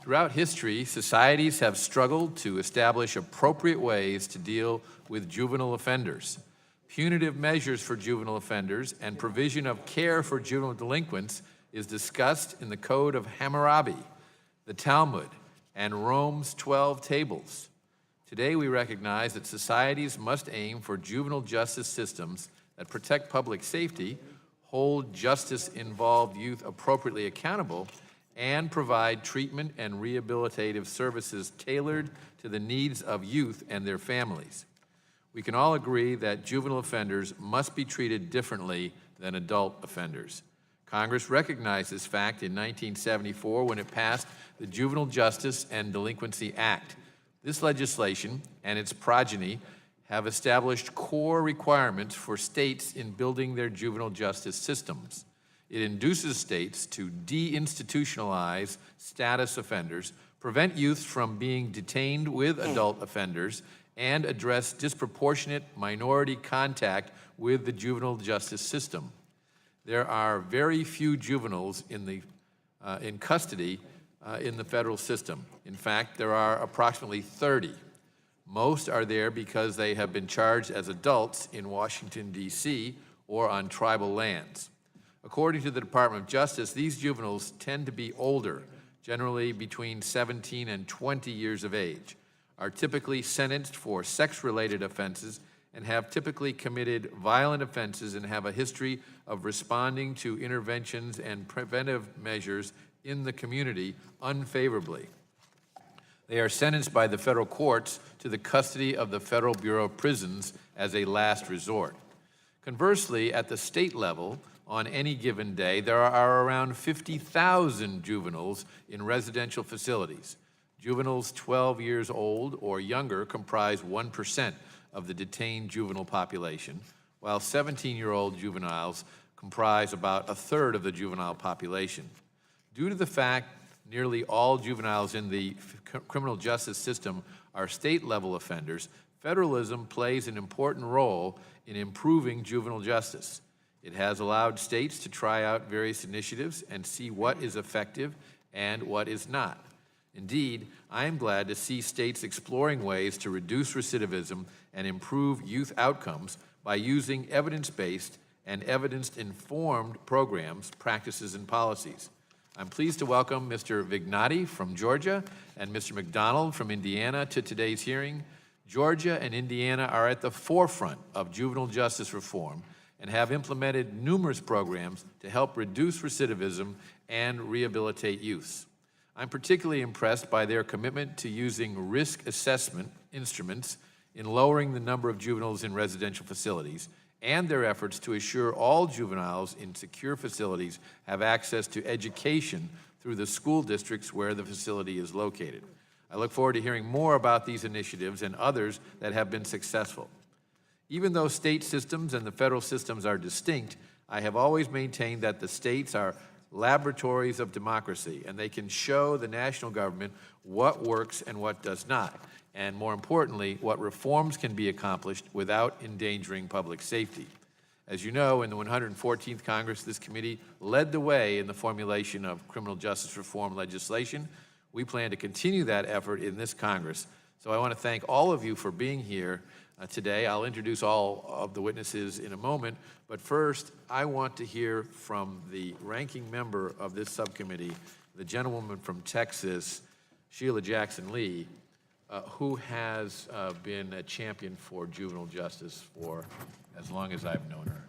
Throughout history, societies have struggled to establish appropriate ways to deal with juvenile offenders. Punitive measures for juvenile offenders and provision of care for juvenile delinquents is discussed in the Code of Hammurabi, the Talmud, and Rome's 12 tables. Today, we recognize that societies must aim for juvenile justice systems that protect public safety, hold justice-involved youth appropriately accountable, and provide treatment and rehabilitative services tailored to the needs of youth and their families. We can all agree that juvenile offenders must be treated differently than adult offenders. Congress recognized this fact in 1974 when it passed the Juvenile Justice and Delinquency Act. This legislation and its progeny have established core requirements for states in building their juvenile justice systems. It induces states to deinstitutionalize status offenders, prevent youth from being detained with adult offenders, and address disproportionate minority contact with the juvenile justice system. There are very few juveniles in custody in the federal system. In fact, there are approximately 30. Most are there because they have been charged as adults in Washington, D.C., or on tribal lands. According to the Department of Justice, these juveniles tend to be older, generally between 17 and 20 years of age, are typically sentenced for sex-related offenses, and have typically committed violent offenses and have a history of responding to interventions and preventive measures in the community unfavorably. They are sentenced by the federal courts to the custody of the Federal Bureau of Prisons as a last resort. Conversely, at the state level, on any given day, there are around 50,000 juveniles in residential facilities. Juveniles 12 years old or younger comprise 1% of the detained juvenile population, while 17-year-old juveniles comprise about a third of the juvenile population. Due to the fact nearly all juveniles in the criminal justice system are state-level offenders, federalism plays an important role in improving juvenile justice. It has allowed states to try out various initiatives and see what is effective and what is not. Indeed, I am glad to see states exploring ways to reduce recidivism and improve youth outcomes by using evidence-based and evidence-informed programs, practices, and policies. I'm pleased to welcome Mr. Vignati from Georgia and Mr. McDonald from Indiana to today's hearing. Georgia and Indiana are at the forefront of juvenile justice reform and have implemented numerous programs to help reduce recidivism and rehabilitate youth. I'm particularly impressed by their commitment to using risk assessment instruments in lowering the number of juveniles in residential facilities and their efforts to assure all juveniles in secure facilities have access to education through the school districts where the facility is located. I look forward to hearing more about these initiatives and others that have been successful. Even though state systems and the federal systems are distinct, I have always maintained that the states are laboratories of democracy, and they can show the national government what works and what does not, and more importantly, what reforms can be accomplished without endangering public safety. As you know, in the 114th Congress, this committee led the way in the formulation of criminal justice reform legislation. We plan to continue that effort in this Congress. So I want to thank all of you for being here today. I'll introduce all of the witnesses in a moment, but first I want to hear from the ranking member of this subcommittee, the gentlewoman from Texas, Sheila Jackson Lee, who has been a champion for juvenile justice for as long as I've known her.